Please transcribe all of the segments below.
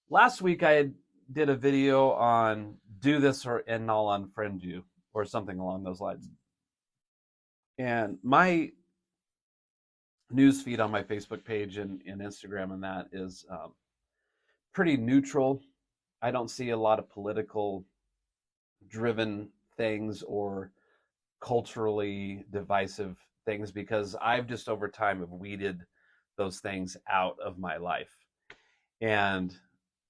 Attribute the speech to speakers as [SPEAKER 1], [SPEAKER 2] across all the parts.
[SPEAKER 1] Last week did a video on do this and I'll unfriend you or something along those lines. And my news feed on my Facebook page and Instagram and that is pretty neutral. I don't see a lot of political driven things or culturally divisive things because I've just over time have weeded those things out of my life. And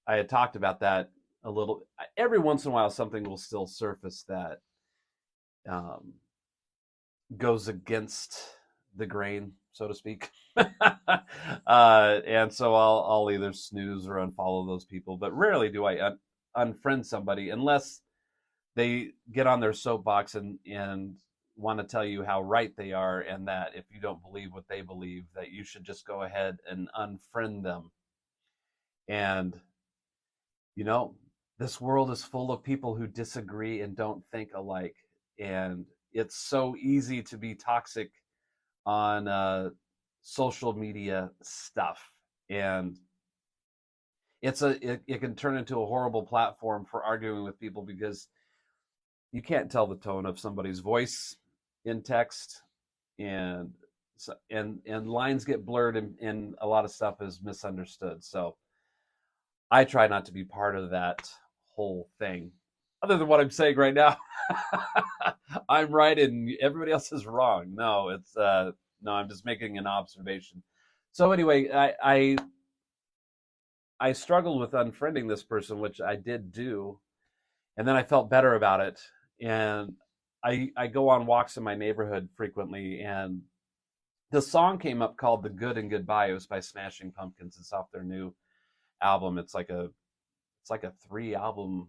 [SPEAKER 1] I had talked about that a little. Every once in a while, something will still surface that goes against the grain, so to speak. And so I'll either snooze or unfollow those people. But rarely do I unfriend somebody unless they get on their soapbox and want to tell you how right they are, and that if you don't believe what they believe, that you should just go ahead and unfriend them. And, this world is full of people who disagree and don't think alike. And it's so easy to be toxic on social media stuff. And it can turn into a horrible platform for arguing with people because you can't tell the tone of somebody's voice in text, and lines get blurred, and a lot of stuff is misunderstood. So I try not to be part of that whole thing, other than what I'm saying right now. I'm right and everybody else is wrong. No, I'm just making an observation. So anyway, I struggled with unfriending this person, which I did do, and then I felt better about it. And I go on walks in my neighborhood frequently, and the song came up called "The Good and Goodbye." It was by Smashing Pumpkins. It's off their new album. It's like a 3-album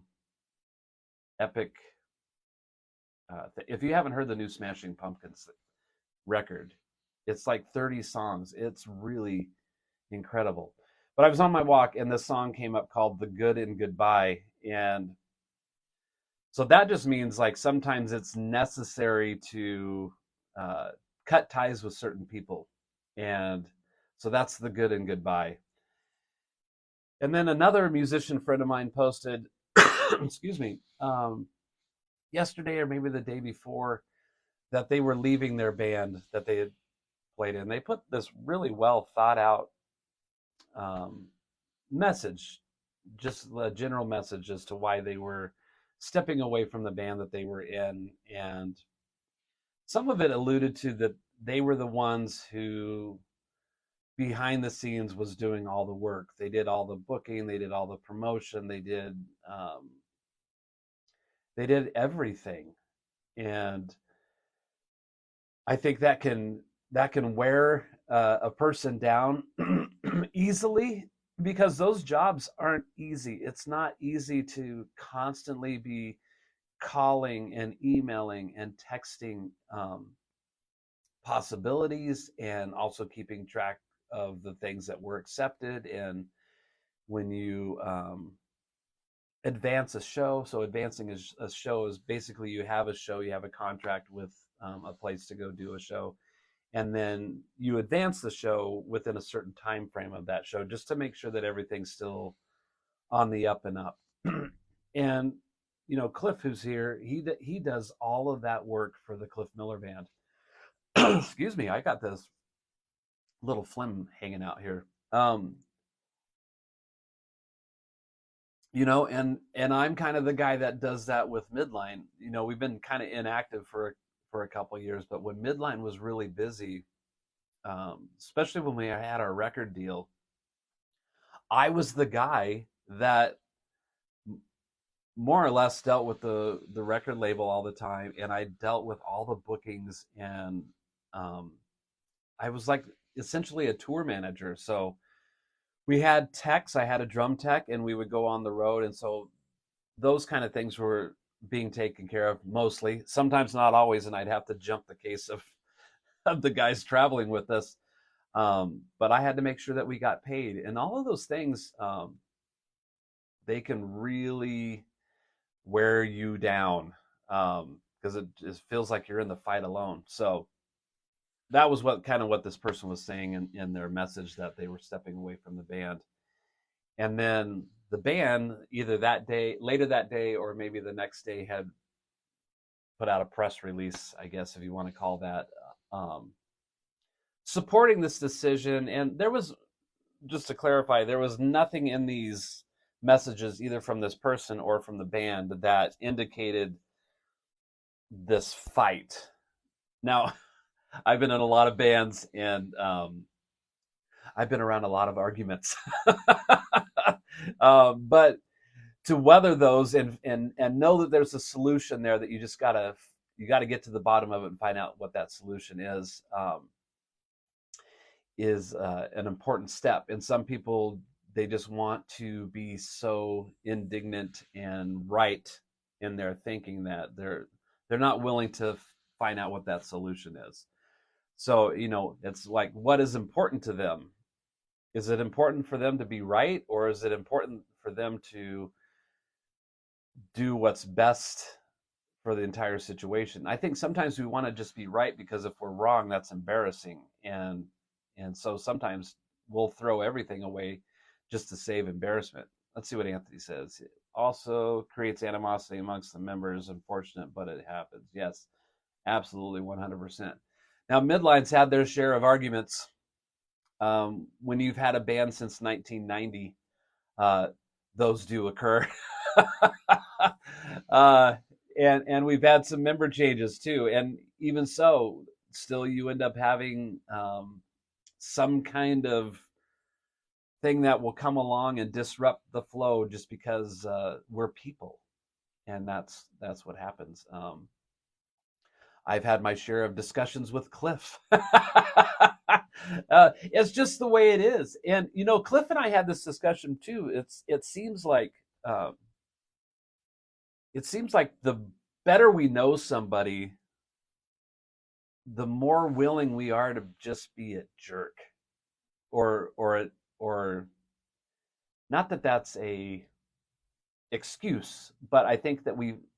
[SPEAKER 1] epic. If you haven't heard the new Smashing Pumpkins record, it's like 30 songs. It's really incredible. But I was on my walk, and this song came up called "The Good and Goodbye," and so that just means like sometimes it's necessary to cut ties with certain people. And so that's the good and goodbye. And then another musician friend of mine posted, excuse me, yesterday or maybe the day before, that they were leaving their band that they had played in. They put this really well thought out message, just a general message as to why they were stepping away from the band that they were in. And some of it alluded to that they were the ones who behind the scenes was doing all the work. They did all the booking, they did all the promotion, they did everything. And I think that can wear a person down easily, because those jobs aren't easy. It's not easy to constantly be calling and emailing and texting possibilities, and also keeping track of the things that were accepted. And when you advance a show, so advancing a show is basically you have a show, you have a contract with a place to go do a show, and then you advance the show within a certain time frame of that show, just to make sure that everything's still on the up and up. And Cliff, who's here, he does all of that work for the Cliff Miller Band. Excuse me, I got this little phlegm hanging out here. And I'm kind of the guy that does that with Midline. We've been kind of inactive for a couple of years, but when Midline was really busy, especially when we had our record deal, I was the guy that more or less dealt with the record label all the time, and I dealt with all the bookings, and I was like essentially a tour manager. So we had techs, I had a drum tech, and we would go on the road, and so those kind of things were being taken care of mostly, sometimes not always, and I'd have to jump the case of the guys traveling with us, but I had to make sure that we got paid. And all of those things, they can really wear you down, because it just feels like you're in the fight alone. So that was what this person was saying in their message, that they were stepping away from the band. And then the band, either later that day, or maybe the next day, had put out a press release, I guess, if you want to call that, supporting this decision. And there was, just to clarify, there was nothing in these messages, either from this person or from the band, that indicated this fight. Now, I've been in a lot of bands, and I've been around a lot of arguments. But to weather those and know that there's a solution there, that you just gotta get to the bottom of it and find out what that solution is an important step. And some people, they just want to be so indignant and right in their thinking that they're not willing to find out what that solution is. So, it's like, what is important to them? Is it important for them to be right, or is it important for them to do what's best for the entire situation? I think sometimes we want to just be right, because if we're wrong, that's embarrassing. And so sometimes we'll throw everything away just to save embarrassment. Let's see what Anthony says. It also creates animosity amongst the members. Unfortunate, but it happens. Yes, absolutely, 100%. Now, Midline's had their share of arguments. When you've had a band since 1990, those do occur. And we've had some member changes too. And even so, still you end up having some kind of thing that will come along and disrupt the flow, just because we're people, and that's what happens. I've had my share of discussions with Cliff. It's just the way it is. And Cliff and I had this discussion too. It seems like the better we know somebody, the more willing we are to just be a jerk, or not that that's a excuse, but I think that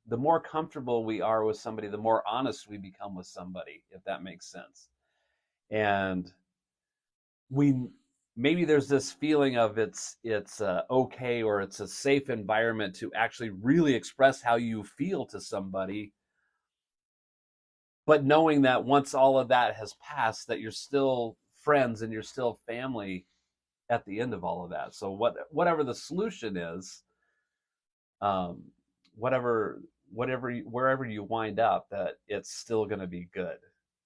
[SPEAKER 1] the more comfortable we are with somebody, the more honest we become with somebody, if that makes sense. And maybe there's this feeling of it's okay, or it's a safe environment to actually really express how you feel to somebody, but knowing that once all of that has passed, that you're still friends and you're still family at the end of all of that. So whatever the solution is, wherever you wind up, that it's still going to be good.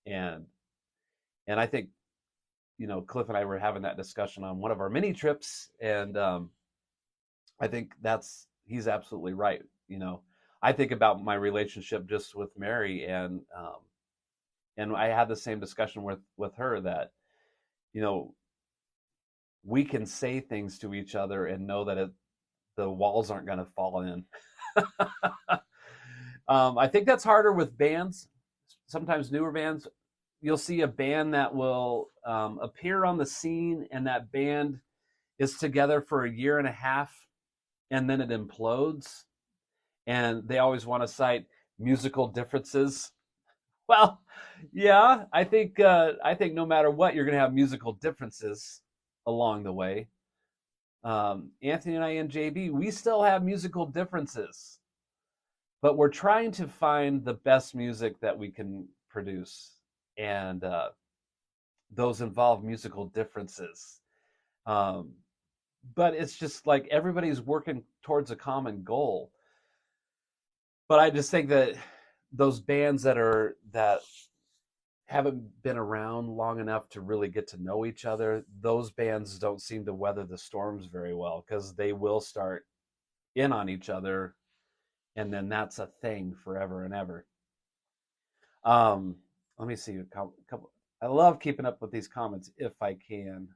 [SPEAKER 1] And I think, Cliff and I were having that discussion on one of our mini trips, and I think he's absolutely right. I think about my relationship just with Mary, and I had the same discussion with her, that we can say things to each other and know that the walls aren't going to fall in. I think that's harder with bands. Sometimes newer bands, you'll see a band that will appear on the scene, and that band is together for a year and a half, and then it implodes. And they always want to cite musical differences. Well, yeah, I think no matter what, you're going to have musical differences along the way. Anthony and I and JB, we still have musical differences, but we're trying to find the best music that we can produce, and those involve musical differences. But it's just like everybody's working towards a common goal. But I just think that those bands that haven't been around long enough to really get to know each other, those bands don't seem to weather the storms very well, because they will start in on each other, and then that's a thing forever and ever. Let me see a couple. I love keeping up with these comments if I can.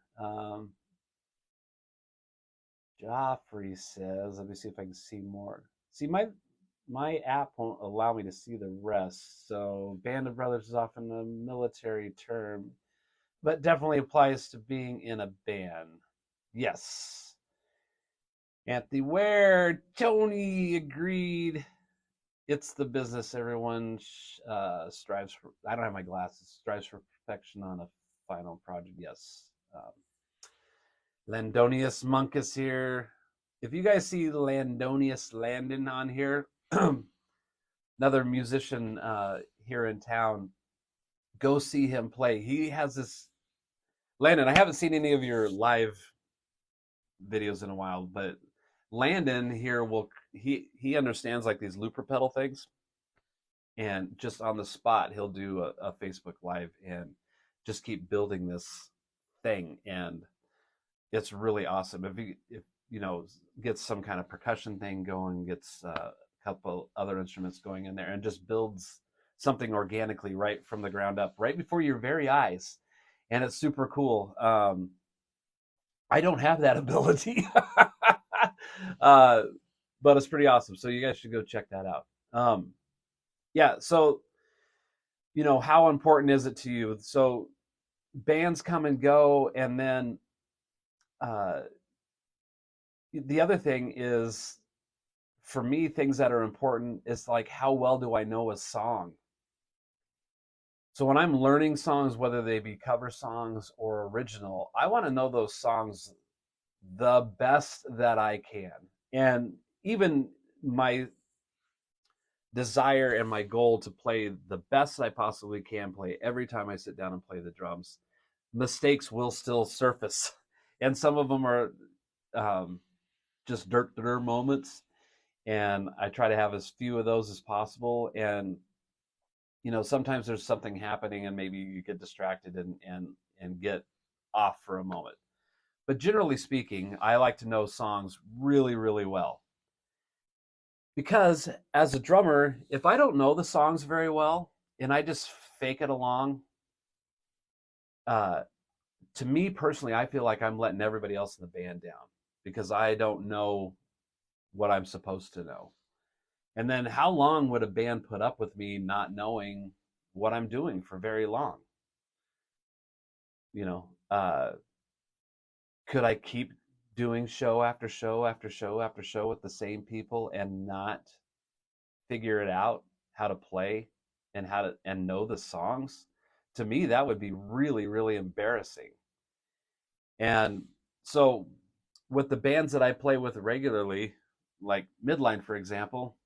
[SPEAKER 1] Joffrey says, let me see if I can see more. See, my app won't allow me to see the rest. So Band of Brothers is often a military term, but definitely applies to being in a band. Yes. Anthony Ware, Tony agreed. It's the business everyone strives for. I don't have my glasses. Strives for perfection on a final project. Yes. Landonius Monk is here. If you guys see Landonius Landon on here, another musician here in town, go see him play. He has this Landon. I haven't seen any of your live videos in a while, but Landon here he understands like these looper pedal things, and just on the spot he'll do a Facebook live and just keep building this thing, and it's really awesome. If you know, gets some kind of percussion thing going, gets a couple other instruments going in there, and just builds something organically right from the ground up, right before your very eyes, and it's super cool. I don't have that ability, but it's pretty awesome. So you guys should go check that out. Yeah. So, you know, how important is it to you? So bands come and go, and then the other thing is, for me, things that are important is like, how well do I know a song? So when I'm learning songs, whether they be cover songs or original, I want to know those songs the best that I can. And even my desire and my goal to play the best I possibly can play every time I sit down and play the drums, mistakes will still surface. And some of them are just dirt moments. And I try to have as few of those as possible. And you know, sometimes there's something happening and maybe you get distracted and get off for a moment. But generally speaking, I like to know songs really, really well. Because as a drummer, if I don't know the songs very well and I just fake it along, to me personally, I feel like I'm letting everybody else in the band down because I don't know what I'm supposed to know. And then how long would a band put up with me not knowing what I'm doing for very long? You know, could I keep doing show after show after show after show with the same people and not figure it out how to play and know the songs? To me, that would be really, really embarrassing. And so with the bands that I play with regularly, like Midline, for example,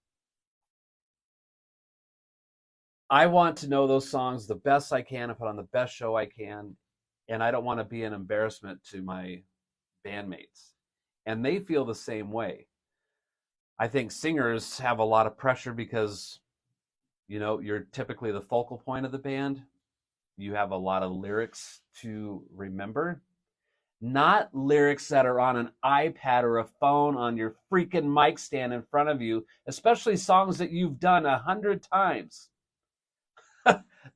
[SPEAKER 1] I want to know those songs the best I can and put on the best show I can. And I don't want to be an embarrassment to my bandmates. And they feel the same way. I think singers have a lot of pressure because, you know, you're typically the focal point of the band. You have a lot of lyrics to remember. Not lyrics that are on an iPad or a phone on your freaking mic stand in front of you, especially songs that you've done 100 times.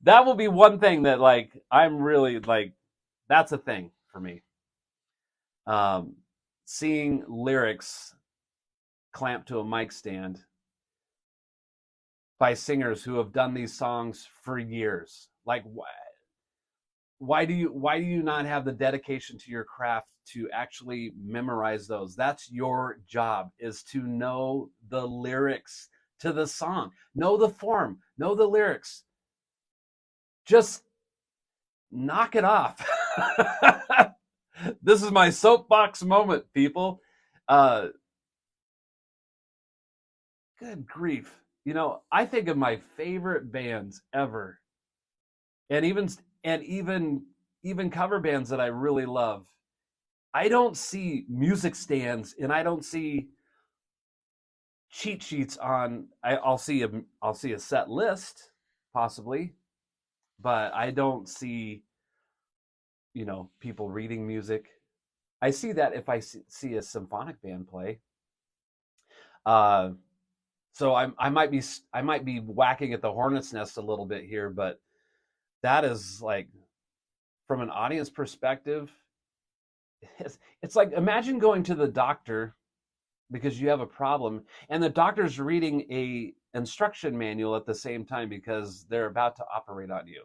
[SPEAKER 1] That will be one thing that, like, I'm really, like, that's a thing for me. Seeing lyrics clamped to a mic stand by singers who have done these songs for years. Like, why do you not have the dedication to your craft to actually memorize those? That's your job, is to know the lyrics to the song, know the form, know the lyrics. Just knock it off. This is my soapbox moment, people. Good grief. You know, I think of my favorite bands ever, and even cover bands that I really love. I don't see music stands, and I don't see cheat sheets on. I'll see a set list possibly, but I don't see, you know, people reading music. I see that if I see a symphonic band play. So I might be whacking at the hornet's nest a little bit here, but that is, like, from an audience perspective, it's like, imagine going to the doctor because you have a problem and the doctor's reading a instruction manual at the same time because they're about to operate on you.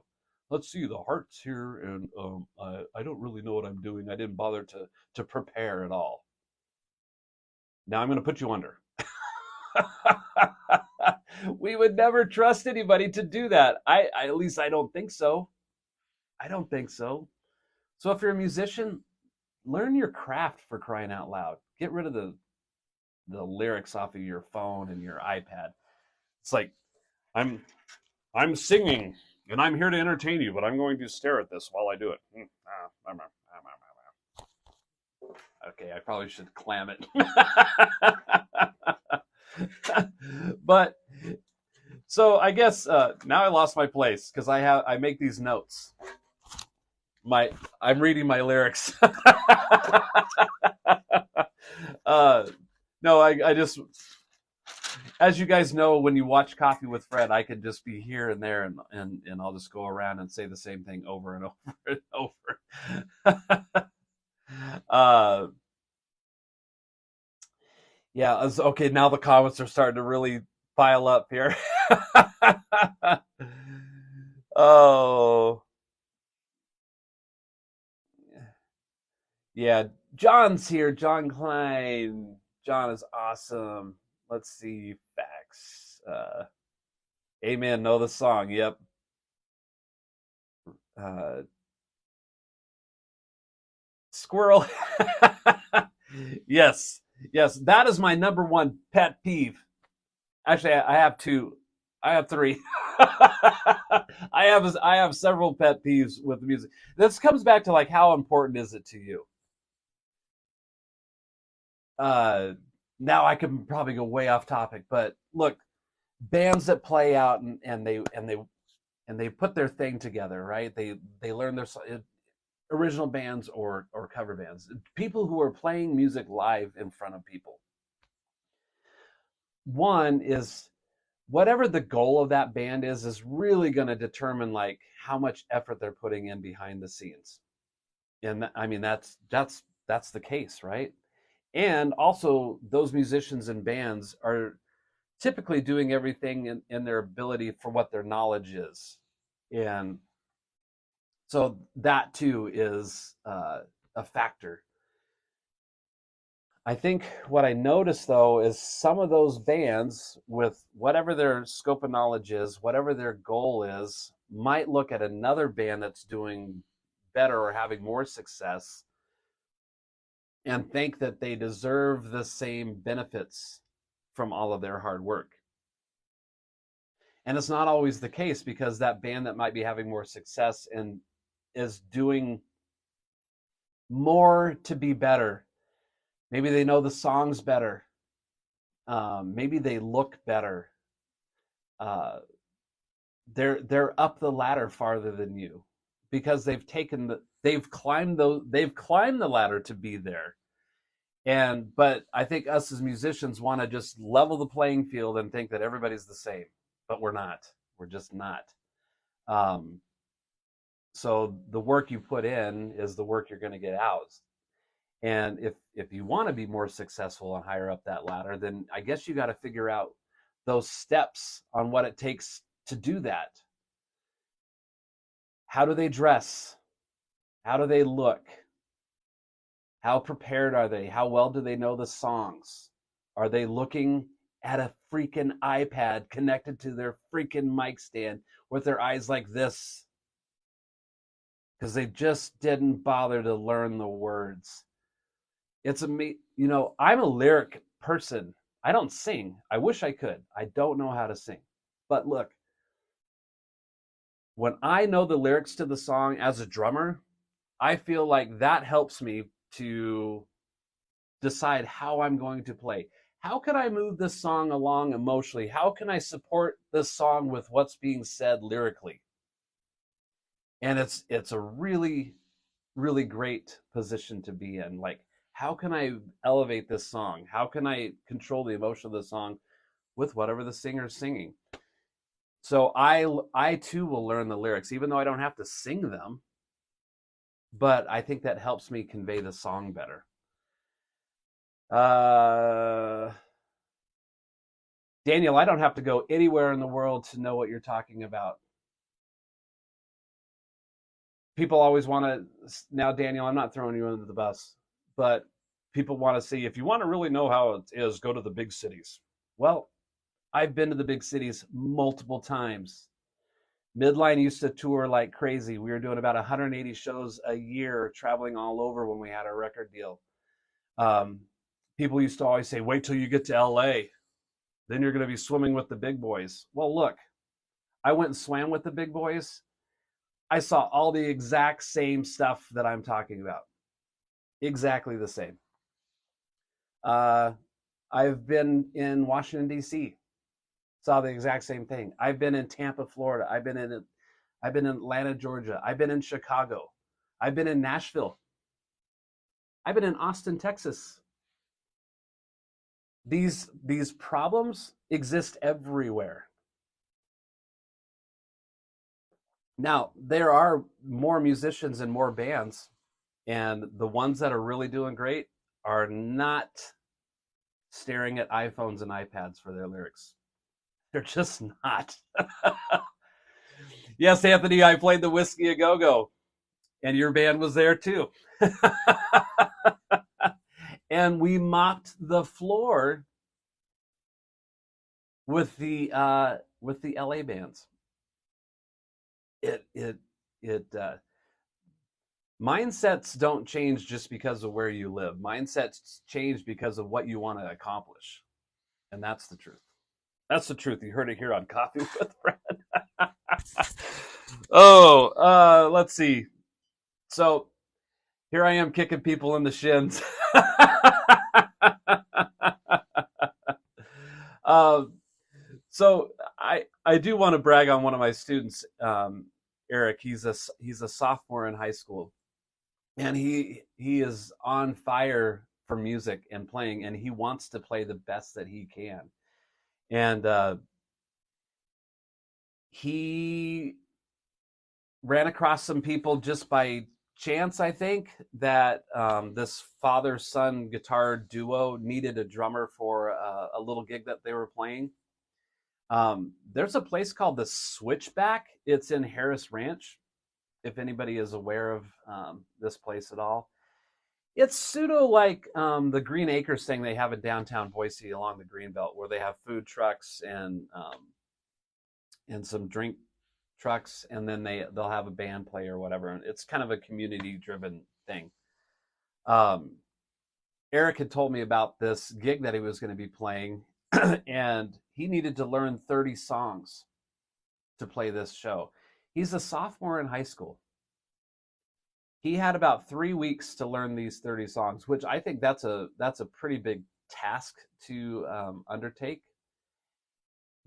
[SPEAKER 1] Let's see, the heart's here, and I don't really know what I'm doing. I didn't bother to prepare at all. Now I'm going to put you under. We would never trust anybody to do that. At least I don't think so. I don't think so. So if you're a musician, learn your craft, for crying out loud. Get rid of the lyrics off of your phone and your iPad. It's like, I'm singing and I'm here to entertain you, but I'm going to stare at this while I do it. Okay, I probably should clam it. But so I guess now I lost my place because I make these notes. I'm reading my lyrics. No, I just, as you guys know, when you watch Coffee with Fred, I could just be here and there, and I'll just go around and say the same thing over and over and over. Yeah, okay, now the comments are starting to really pile up here. Oh, yeah, John's here. John Klein. John is awesome. Let's see, facts. Amen. Know the song. Yep. Squirrel. Yes. Yes. That is my number one pet peeve. Actually, I have two. I have three. I have several pet peeves with music. This comes back to like, how important is it to you? Uh, Now I can probably go way off topic, but look, bands that play out and they put their thing together, right? They learn their original bands or cover bands. People who are playing music live in front of people. One is whatever the goal of that band is really going to determine like how much effort they're putting in behind the scenes. And I mean that's the case, right? And also those musicians and bands are typically doing everything in their ability for what their knowledge is. And so that too is a factor. I think what I noticed though is some of those bands, with whatever their scope of knowledge is, whatever their goal is, might look at another band that's doing better or having more success and think that they deserve the same benefits from all of their hard work. And it's not always the case, because that band that might be having more success and is doing more to be better, maybe they know the songs better, maybe they look better, uh, they're up the ladder farther than you, because they've climbed the ladder to be there. But I think us as musicians want to just level the playing field and think that everybody's the same, but we're not. We're just not. So the work you put in is the work you're going to get out. And if you want to be more successful and higher up that ladder, then I guess you got to figure out those steps on what it takes to do that. How do they dress? How do they look? How prepared are they? How well do they know the songs? Are they looking at a freaking iPad connected to their freaking mic stand with their eyes like this? Because they just didn't bother to learn the words. It's I'm a lyric person. I don't sing. I wish I could. I don't know how to sing. But look, when I know the lyrics to the song as a drummer, I feel like that helps me to decide how I'm going to play. How can I move this song along emotionally? How can I support this song with what's being said lyrically? And it's a really, really great position to be in. Like, how can I elevate this song? How can I control the emotion of the song with whatever the singer's singing? So I too will learn the lyrics, even though I don't have to sing them. But I think that helps me convey the song better. Daniel, I don't have to go anywhere in the world to know what you're talking about. People always want to, now Daniel, I'm not throwing you under the bus, but people want to see, if you want to really know how it is, go to the big cities. Well, I've been to the big cities multiple times. Midline used to tour like crazy. We were doing about 180 shows a year, traveling all over when we had our record deal. Um, People used to always say, wait till you get to LA. Then you're going to be swimming with the big boys. Well, look, I went and swam with the big boys. I saw all the exact same stuff that I'm talking about. Exactly the same. I've been in Washington, D.C., saw the exact same thing. I've been in Tampa, Florida. I've been in Atlanta, Georgia. I've been in Chicago. I've been in Nashville. I've been in Austin, Texas. These problems exist everywhere. Now, there are more musicians and more bands, and the ones that are really doing great are not staring at iPhones and iPads for their lyrics. They're just not. Yes, Anthony, I played the Whiskey A Go-Go, and your band was there too. And we mopped the floor with the LA bands. Mindsets don't change just because of where you live. Mindsets change because of what you want to accomplish, and that's the truth. That's the truth. You heard it here on Coffee with Fred. Let's see. So here I am kicking people in the shins. So I do want to brag on one of my students, Eric. He's a sophomore in high school, and he is on fire for music and playing, and he wants to play the best that he can. And he ran across some people just by chance, I think, that this father-son guitar duo needed a drummer for a little gig that they were playing. There's a place called the Switchback. It's in Harris Ranch, if anybody is aware of this place at all. It's pseudo like the Green Acres thing they have in downtown Boise along the Greenbelt, where they have food trucks and some drink trucks, and then they'll have a band play or whatever. And it's kind of a community-driven thing. Eric had told me about this gig that he was going to be playing, and he needed to learn 30 songs to play this show. He's a sophomore in high school. He had about 3 weeks to learn these 30 songs, which I think that's a pretty big task to undertake.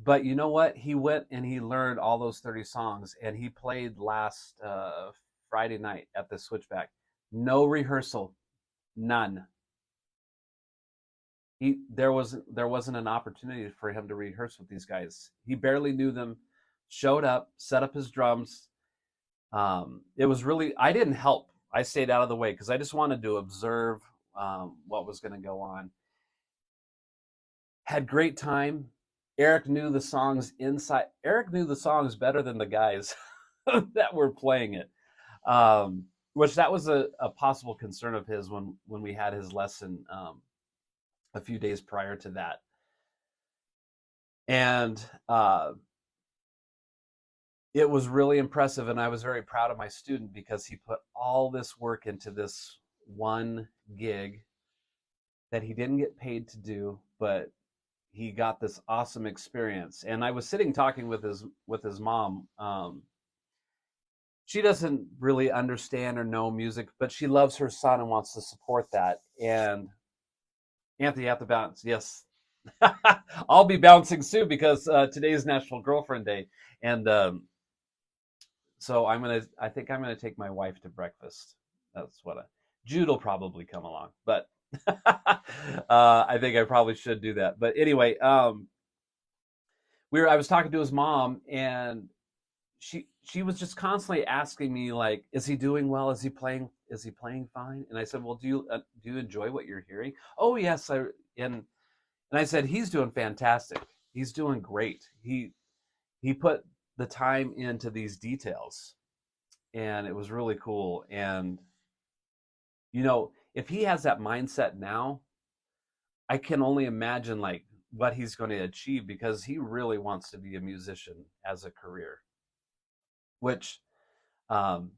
[SPEAKER 1] But you know what? He went and he learned all those 30 songs, and he played last Friday night at the Switchback. No rehearsal, none. There wasn't an opportunity for him to rehearse with these guys. He barely knew them. Showed up, set up his drums. It was really, I didn't help. I stayed out of the way because I just wanted to observe what was going to go on. Had great time. Eric knew the songs inside. Eric knew the songs better than the guys that were playing it, which that was a possible concern of his when we had his lesson a few days prior to that. And it was really impressive, and I was very proud of my student because he put all this work into this one gig that he didn't get paid to do, but he got this awesome experience. And I was sitting talking with his mom. She doesn't really understand or know music, but she loves her son and wants to support that. And Anthony, you have to bounce. Yes. I'll be bouncing soon because today is National Girlfriend Day. And so I think I'm gonna take my wife to breakfast. That's what Jude will probably come along, but I think I probably should do that. But anyway, I was talking to his mom, and she was just constantly asking me, like, is he doing well? Is he playing fine? And I said, well, do you enjoy what you're hearing? Oh yes, and I said, he's doing fantastic. He's doing great. He put the time into these details, and it was really cool. And if he has that mindset now, I can only imagine like what he's going to achieve, because he really wants to be a musician as a career. which um,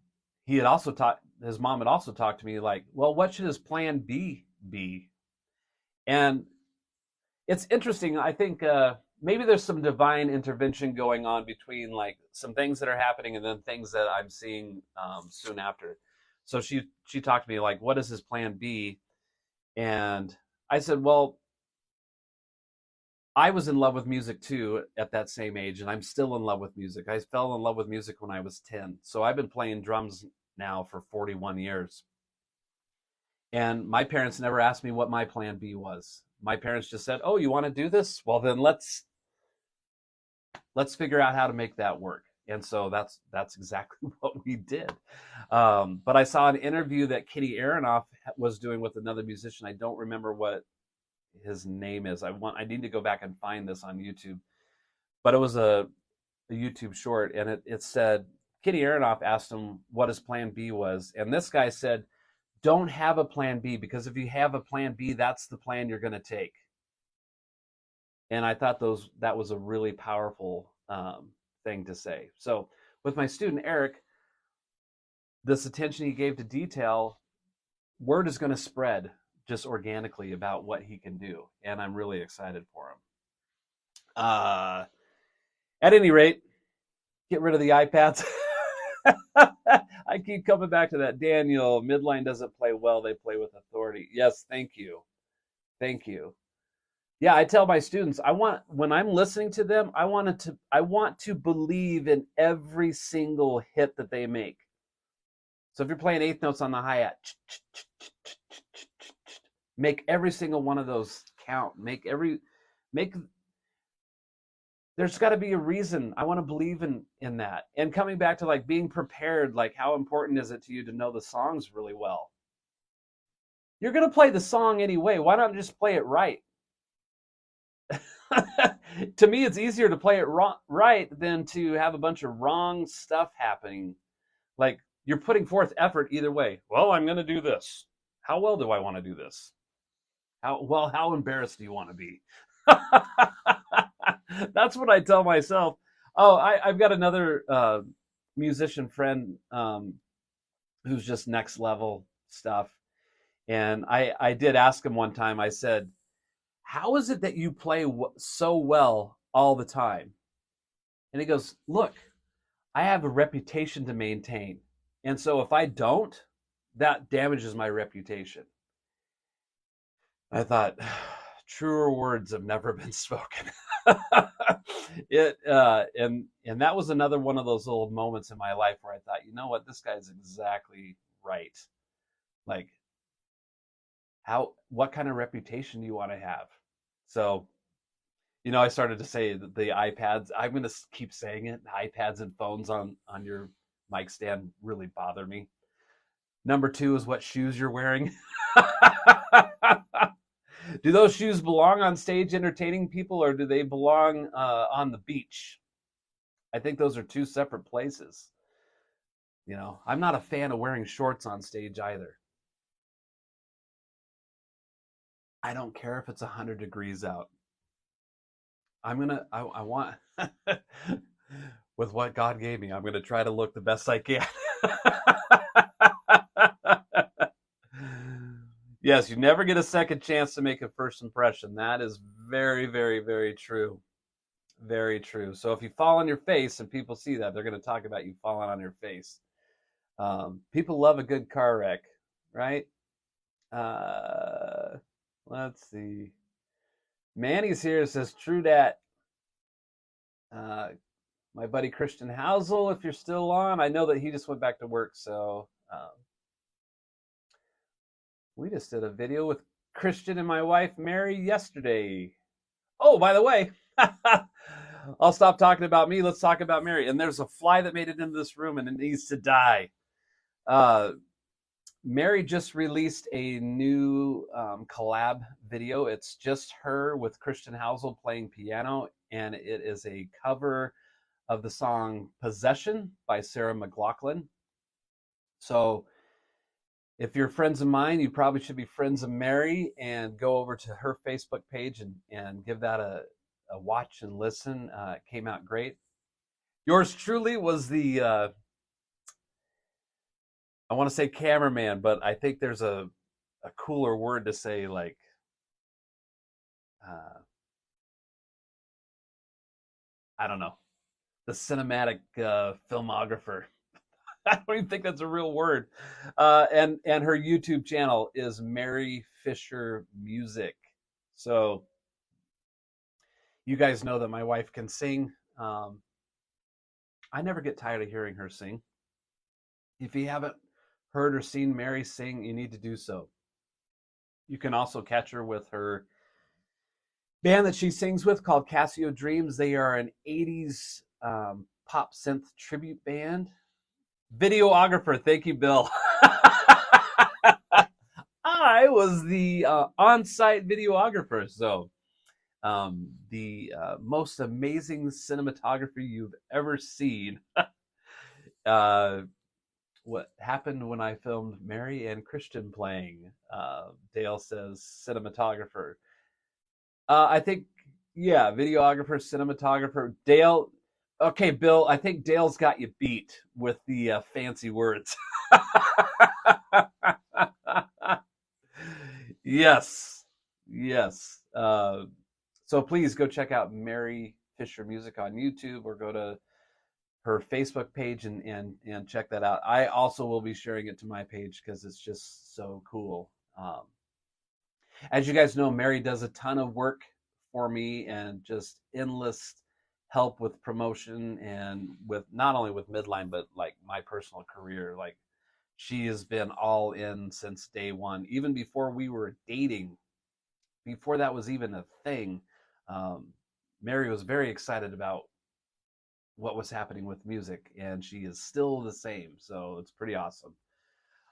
[SPEAKER 1] he had also taught, his mom had also talked to me like, well, what should his plan B be? And it's interesting. I think maybe there's some divine intervention going on between like some things that are happening and then things that I'm seeing soon after. So she talked to me like, what is his plan B? And I said, well, I was in love with music too at that same age, and I'm still in love with music. I fell in love with music when I was 10. So I've been playing drums now for 41 years. And my parents never asked me what my plan B was. My parents just said, "Oh, you want to do this? Well, then let's figure out how to make that work." And so that's exactly what we did. But I saw an interview that Kenny Aronoff was doing with another musician. I don't remember what his name is. I need to go back and find this on YouTube. But it was a YouTube short, and it said Kenny Aronoff asked him what his plan B was, and this guy said, "Don't have a plan B, because if you have a plan B, that's the plan you're going to take." And I thought that was a really powerful thing to say. So with my student Eric, this attention he gave to detail, word is going to spread just organically about what he can do, and I'm really excited for him. At any rate, get rid of the iPads. I keep coming back to that. Daniel, midline doesn't play well, they play with authority. Yes, thank you. Thank you. Yeah, I tell my students, when I'm listening to them, I want to believe in every single hit that they make. So if you're playing eighth notes on the hi-hat, make every single one of those count. There's got to be a reason. I want to believe in that. And coming back to like being prepared, like how important is it to you to know the songs really well? You're going to play the song anyway. Why not just play it right? To me, it's easier to play it right than to have a bunch of wrong stuff happening. Like you're putting forth effort either way. Well, I'm going to do this. How well do I want to do this? How embarrassed do you want to be? That's what I tell myself. Oh, I've got another musician friend who's just next level stuff. And I did ask him one time, I said, how is it that you play so well all the time? And he goes, look, I have a reputation to maintain. And so if I don't, that damages my reputation. I thought, truer words have never been spoken. And that was another one of those little moments in my life where I thought, you know what, this guy's exactly right. Like, what kind of reputation do you want to have? So, I started to say that the iPads, I'm going to keep saying it, iPads and phones on your mic stand really bother me. Number 2 is what shoes you're wearing. Do those shoes belong on stage entertaining people, or do they belong on the beach? I think those are two separate places. I'm not a fan of wearing shorts on stage either. I don't care if it's 100 degrees out. I want, with what God gave me, I'm going to try to look the best I can. Yes, you never get a second chance to make a first impression. That is very, very, very true. Very true. So if you fall on your face and people see that, they're going to talk about you falling on your face. People love a good car wreck, right? Let's see. Manny's here, says, true dat. My buddy Christian Housel, if you're still on, I know that he just went back to work, so we just did a video with Christian and my wife Mary yesterday. Oh, by the way, I'll stop talking about me. Let's talk about Mary. And there's a fly that made it into this room and it needs to die. Mary just released a new collab video. It's just her with Christian Housel playing piano, and it is a cover of the song Possession by Sarah McLachlan. So if you're friends of mine, you probably should be friends of Mary and go over to her Facebook page and give that a watch and listen. It came out great. Yours truly was the I want to say cameraman, but I think there's a cooler word to say, like uh, I don't know, the cinematic filmographer. I don't even think that's a real word. And her YouTube channel is Mary Fisher Music. So you guys know that my wife can sing. I never get tired of hearing her sing. If you haven't heard or seen Mary sing, you need to do so. You can also catch her with her band that she sings with called Casio Dreams. They are an 80s pop synth tribute band. Videographer, thank you, Bill. I was the on-site videographer, so the most amazing cinematography you've ever seen. uh, what happened when I filmed Mary and Christian playing? Dale says cinematographer. I think, yeah, videographer, cinematographer. Dale, okay, Bill, I think Dale's got you beat with the fancy words. Yes, yes. So please go check out Mary Fisher Music on YouTube, or go to her Facebook page and check that out. I also will be sharing it to my page because it's just so cool. As you guys know, Mary does a ton of work for me and just endless help with promotion, and with not only with Midline, but like my personal career. Like, she has been all in since day one, even before we were dating, before that was even a thing. um, Mary was very excited about what was happening with music, and she is still the same. So it's pretty awesome.